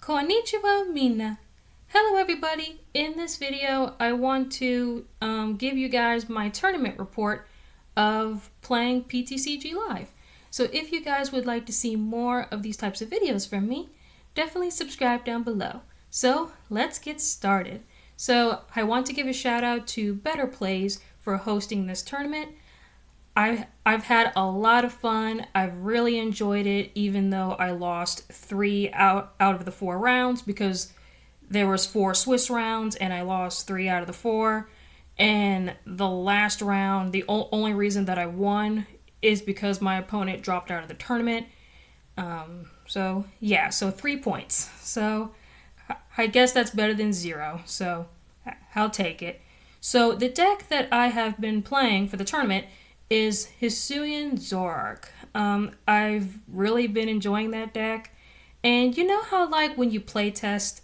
Konnichiwa Mina. Hello everybody. In this video I want to give you guys my tournament report of playing PTCGlive. So if you guys would like to see more of these types of videos from me, definitely subscribe down below. So let's get started. So I want to give a shout out to Better Plays for hosting this tournament. I've had a lot of fun. I've really enjoyed it, even though I lost 3 out of the 4 rounds because there was 4 Swiss rounds and I lost 3 out of the 4. And the last round, the only reason that I won is because my opponent dropped out of the tournament. So 3 points. So I guess that's better than 0. So I'll take it. So the deck that I have been playing for the tournament is Hisuian Zoroark. I've really been enjoying that deck. And you know how like when you play test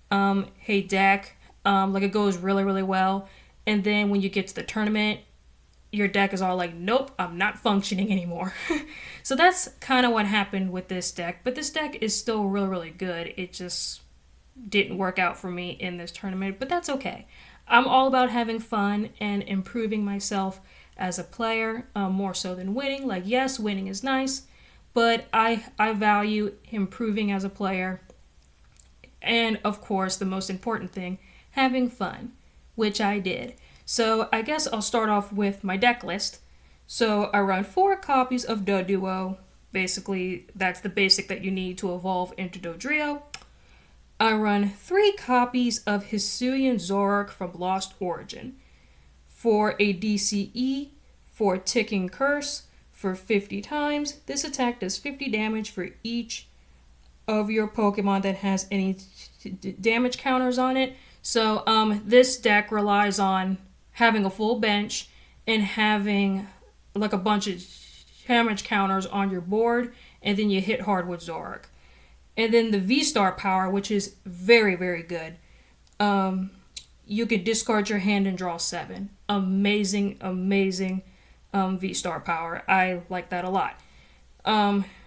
a deck, like it goes really, really well, and then when you get to the tournament, your deck is all like, nope, I'm not functioning anymore. So that's kind of what happened with this deck. But this deck is still really, really good. It just didn't work out for me in this tournament, but that's okay. I'm all about having fun and improving myself as a player, more so than winning. Like, yes, winning is nice, but I value improving as a player. And of course, the most important thing, having fun, which I did. So I guess I'll start off with my deck list. So I run 4 copies of Doduo. Basically, that's the basic that you need to evolve into Dodrio. I run 3 copies of Hisuian Zoroark from Lost Origin. For a DCE, for Ticking Curse, for 50 times. This attack does 50 damage for each of your Pokemon that has any damage counters on it. So this deck relies on having a full bench and having like a bunch of damage counters on your board, and then you hit hard with Zoroark. And then the Vstar power, which is very, very good. You could discard your hand and draw 7. Amazing, amazing Vstar power. I like that a lot.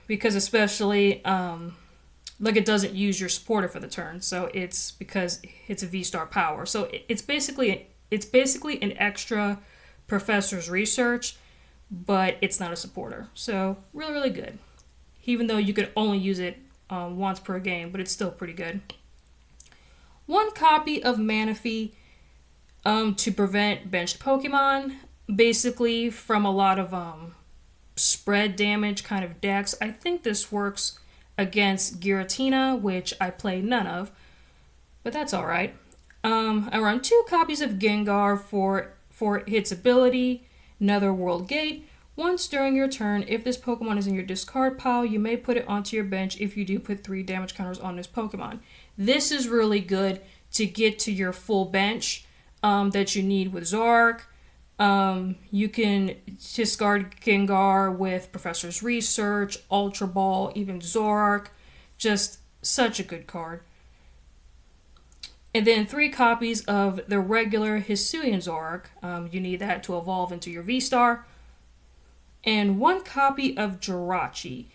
Because especially, like it doesn't use your supporter for the turn. So it's because it's a Vstar power. So it's basically an extra Professor's Research, but it's not a supporter. So really, really good. Even though you could only use it once per game, but it's still pretty good. 1 copy of Manaphy to prevent benched Pokemon, basically from a lot of spread damage kind of decks. I think this works against Giratina, which I play none of, but that's alright. I run 2 copies of Gengar for its ability, Netherworld Gate. Once during your turn, if this Pokemon is in your discard pile, you may put it onto your bench if you do put 3 damage counters on this Pokemon. This is really good to get to your full bench that you need with Zoroark. You can discard Gengar with Professor's Research, Ultra Ball, even Zoroark. Just such a good card. And then 3 copies of the regular Hisuian Zoroark. You need that to evolve into your Vstar. And 1 copy of Jirachi,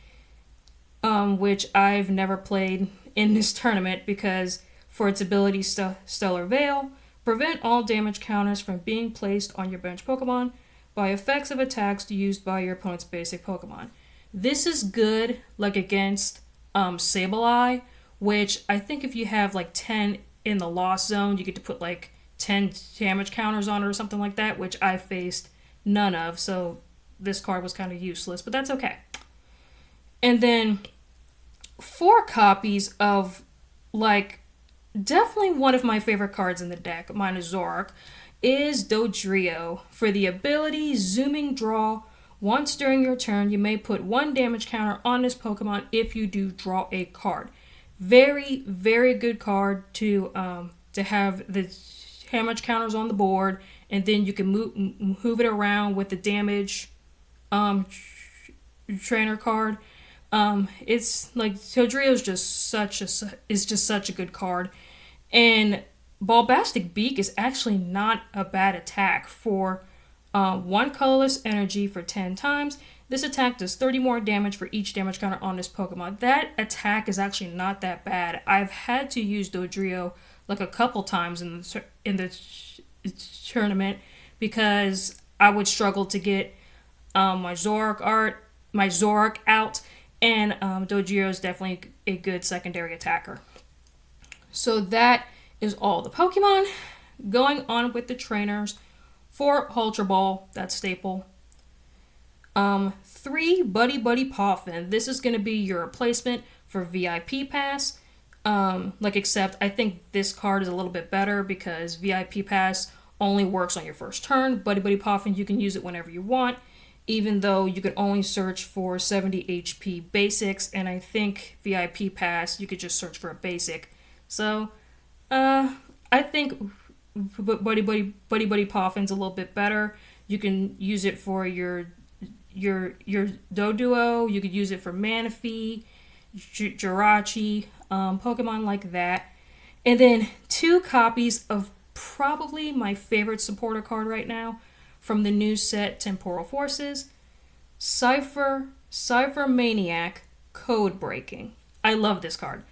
which I've never played in this tournament because for its ability Stellar Veil, prevent all damage counters from being placed on your bench Pokemon by effects of attacks used by your opponent's basic Pokemon. This is good like against Sableye, which I think if you have like 10 in the Lost Zone, you get to put like 10 damage counters on it or something like that, which I faced none of, so this card was kind of useless, but that's okay. And then 4 copies of, like, definitely one of my favorite cards in the deck, mine is Zoroark, is Dodrio. For the ability Zooming Draw, once during your turn, you may put 1 damage counter on this Pokemon if you do draw a card. Very, very good card to have the damage counters on the board, and then you can move it around with the damage trainer card. It's like Dodrio is just such a good card, and Bulbastic Beak is actually not a bad attack for 1 colorless energy for 10 times. This attack does 30 more damage for each damage counter on this Pokemon. That attack is actually not that bad. I've had to use Dodrio like a couple times in the tournament because I would struggle to get my Zoroark out, and Dodrio is definitely a good secondary attacker. So that is all the Pokemon. Going on with the trainers. For Ultra Ball, that's staple. 3 Buddy Poffin. This is going to be your replacement for VIP Pass. Except I think this card is a little bit better because VIP Pass only works on your first turn. Buddy Poffin, you can use it whenever you want, even though you can only search for 70 HP basics, and I think VIP Pass, you could just search for a basic. So, I think Buddy Poffin's a little bit better. You can use it for your Doduo, you could use it for Manaphy, Jirachi, Pokemon like that. And then 2 copies of probably my favorite supporter card right now from the new set Temporal Forces, Cypher Maniac Code Breaking. I love this card.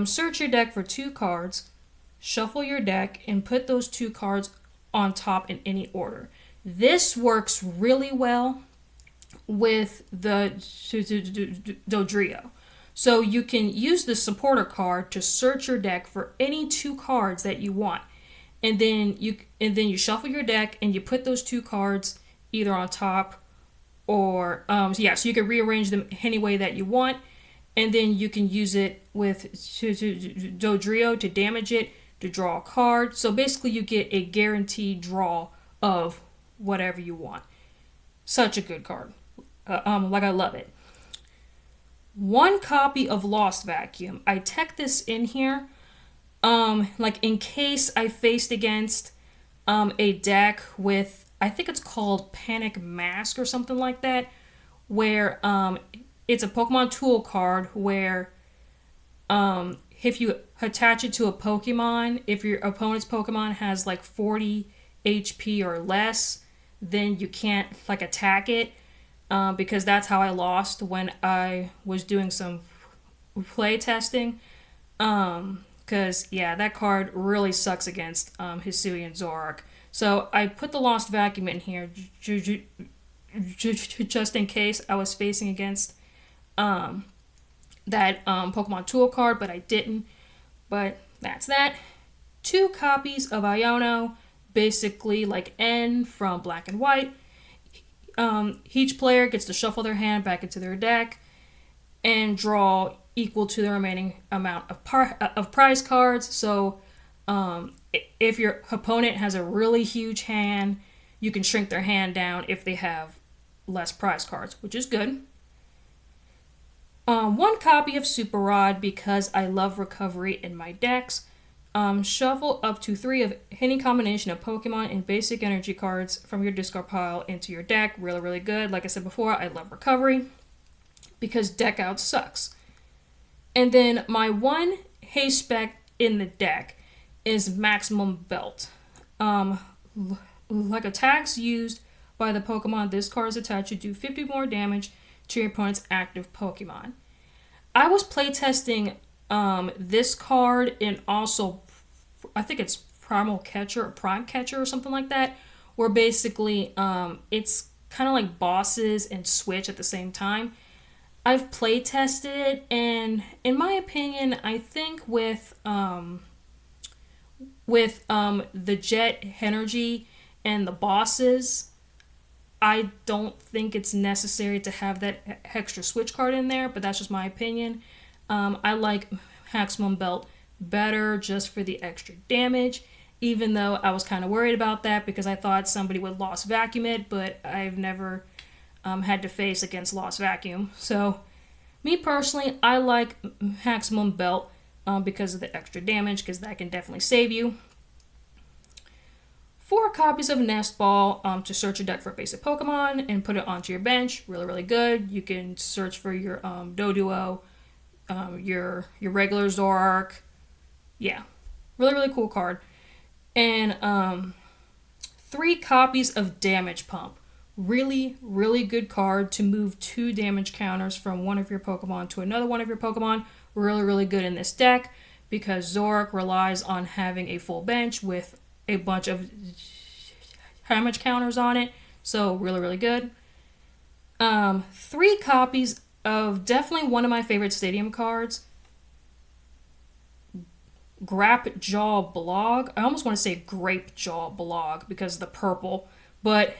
Search your deck for 2 cards, shuffle your deck, and put those 2 cards on top in any order. This works really well with the Dodrio. So you can use the supporter card to search your deck for any 2 cards that you want. And then you shuffle your deck and you put those 2 cards either on top or so you can rearrange them any way that you want. And then you can use it with Dodrio to damage it, to draw a card. So basically you get a guaranteed draw of whatever you want. Such a good card. I love it. 1 copy of Lost Vacuum. I tech this in here, in case I faced against a deck with, I think it's called Panic Mask or something like that, where it's a Pokemon tool card where if you attach it to a Pokemon, if your opponent's Pokemon has like 40 HP or less, then you can't attack it. Because that's how I lost when I was doing some play testing. Because, that card really sucks against Hisuian Zoroark. So I put the Lost Vacuum in here just in case I was facing against that Pokemon Tool card, but I didn't. But that's that. 2 copies of Iono, basically like N from Black and White. Each player gets to shuffle their hand back into their deck and draw equal to the remaining amount of prize cards. So if your opponent has a really huge hand, you can shrink their hand down if they have less prize cards, which is good. 1 copy of Super Rod because I love recovery in my decks. Shuffle up to 3 of any combination of Pokemon and basic energy cards from your discard pile into your deck. Really, really good. Like I said before, I love recovery because deck out sucks. And then my 1 haste spec in the deck is Maximum Belt. Attacks used by the Pokemon this card is attached to do 50 more damage to your opponent's active Pokemon. I was playtesting this card and also I think it's Prime Catcher or something like that, where basically it's kind of like bosses and switch at the same time. I've play tested it, and in my opinion, I think with the Jet Energy and the bosses, I don't think it's necessary to have that extra switch card in there, but that's just my opinion. I like Maximum Belt better just for the extra damage, even though I was kind of worried about that because I thought somebody would Lost Vacuum it, but I've never had to face against Lost Vacuum. So, me personally, I like Maximum Belt because of the extra damage, because that can definitely save you. 4 copies of Nest Ball to search your deck for a basic Pokemon and put it onto your bench. Really, really good. You can search for your Doduo, your regular Zoroark. Yeah, really, really cool card. And 3 copies of Damage Pump. really, really good card to move 2 damage counters from one of your Pokemon to another one of your Pokemon. Really, really good in this deck because Zoroark relies on having a full bench with a bunch of damage counters on it. So really, really good. 3 copies of definitely one of my favorite stadium cards, Grap Jaw Blog. I almost want to say Grape Jaw Blog because of the purple, but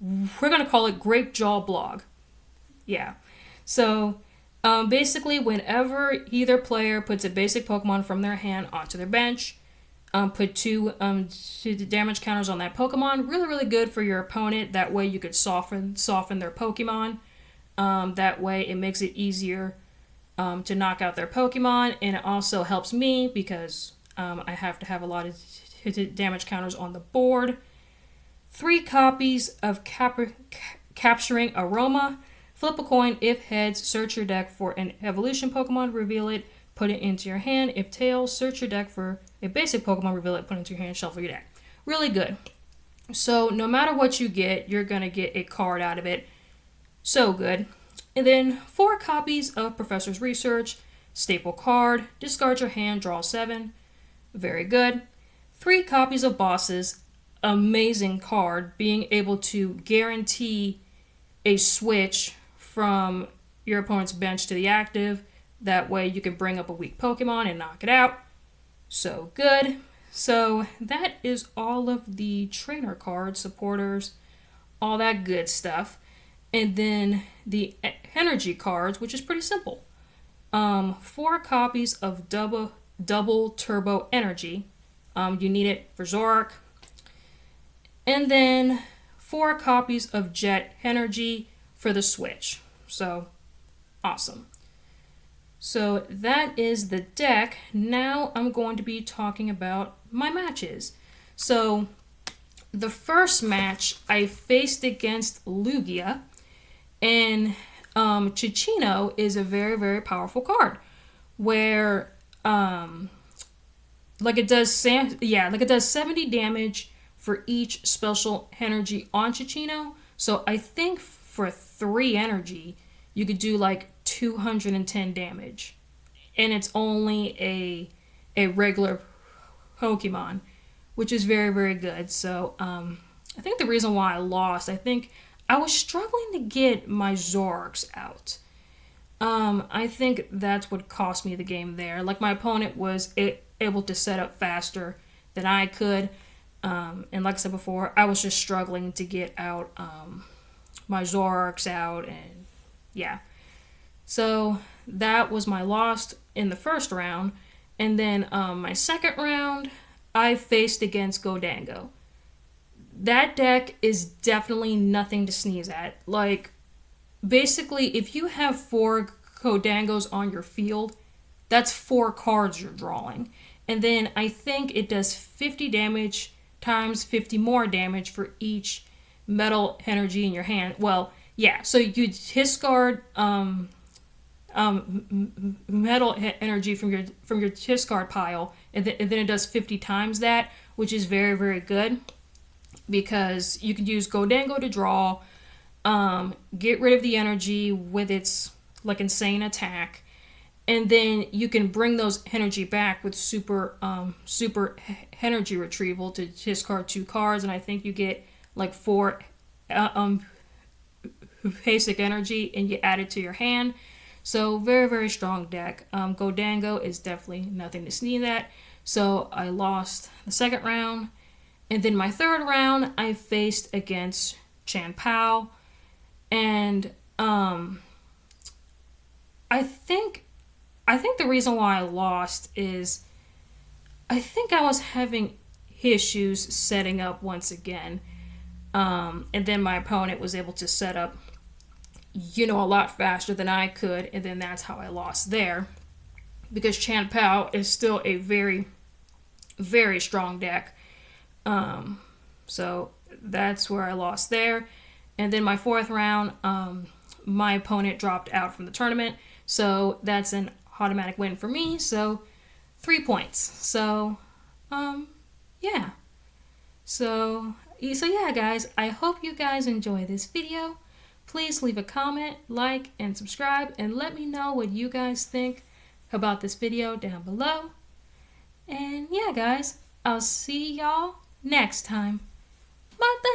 we're going to call it Grape Jaw Blog. Yeah. So basically, whenever either player puts a basic Pokemon from their hand onto their bench, put 2 damage counters on that Pokemon. Really, really good for your opponent. That way you could soften their Pokemon. That way it makes it easier to knock out their Pokemon, and it also helps me because I have to have a lot of damage counters on the board. 3 copies of Capturing Aroma. Flip a coin. If heads, search your deck for an evolution Pokemon, reveal it, put it into your hand. If tails, search your deck for a basic Pokemon, reveal it, put it into your hand, shuffle your deck. Really good. So no matter what you get, you're going to get a card out of it. So good. And then 4 copies of Professor's Research, staple card, discard your hand, draw 7. Very good. 3 copies of Bosses, amazing card, being able to guarantee a switch from your opponent's bench to the active. That way you can bring up a weak Pokemon and knock it out. So good. So that is all of the trainer cards, supporters, all that good stuff. And then the energy cards, which is pretty simple. 4 copies of double turbo energy. You need it for Zoroark. And then 4 copies of jet energy for the switch. So awesome. So that is the deck. Now I'm going to be talking about my matches. So the first match I faced against Lugia, and Chichino is a very, very powerful card where it does 70 damage for each special energy on Chichino. So I think for 3 energy you could do like 210 damage, and it's only a regular Pokemon, which is very, very good. So I think the reason why I lost, I think I was struggling to get my Zoroarks out. I think that's what cost me the game there. Like, my opponent was able to set up faster than I could, and like I said before, I was just struggling to get out my Zoroarks out, and yeah. So that was my loss in the first round. And then my second round, I faced against Gholdengo. That deck is definitely nothing to sneeze at. Like, basically, if you have 4 Gholdengos on your field, that's 4 cards you're drawing. And then I think it does 50 damage times 50 more damage for each metal energy in your hand. Well, yeah, so you discard metal energy from your discard pile, and then it does 50 times that, which is very, very good because you can use Gholdengo to draw, get rid of the energy with its like insane attack, and then you can bring those energy back with super energy retrieval to discard 2 cards, and I think you get like 4 basic energy, and you add it to your hand. So very, very strong deck. Gholdengo is definitely nothing to sneeze at. So I lost the second round. And then my third round, I faced against Chanpao. And I think the reason why I lost is I think I was having issues setting up once again. And then my opponent was able to set up a lot faster than I could, and then that's how I lost there. Because Chanpao is still a very, very strong deck. So that's where I lost there. And then my fourth round, my opponent dropped out from the tournament, so that's an automatic win for me. So 3 points. So, yeah. So, So yeah, guys, I hope you guys enjoy this video. Please leave a comment, like, and subscribe, and let me know what you guys think about this video down below. And yeah, guys, I'll see y'all next time. Mata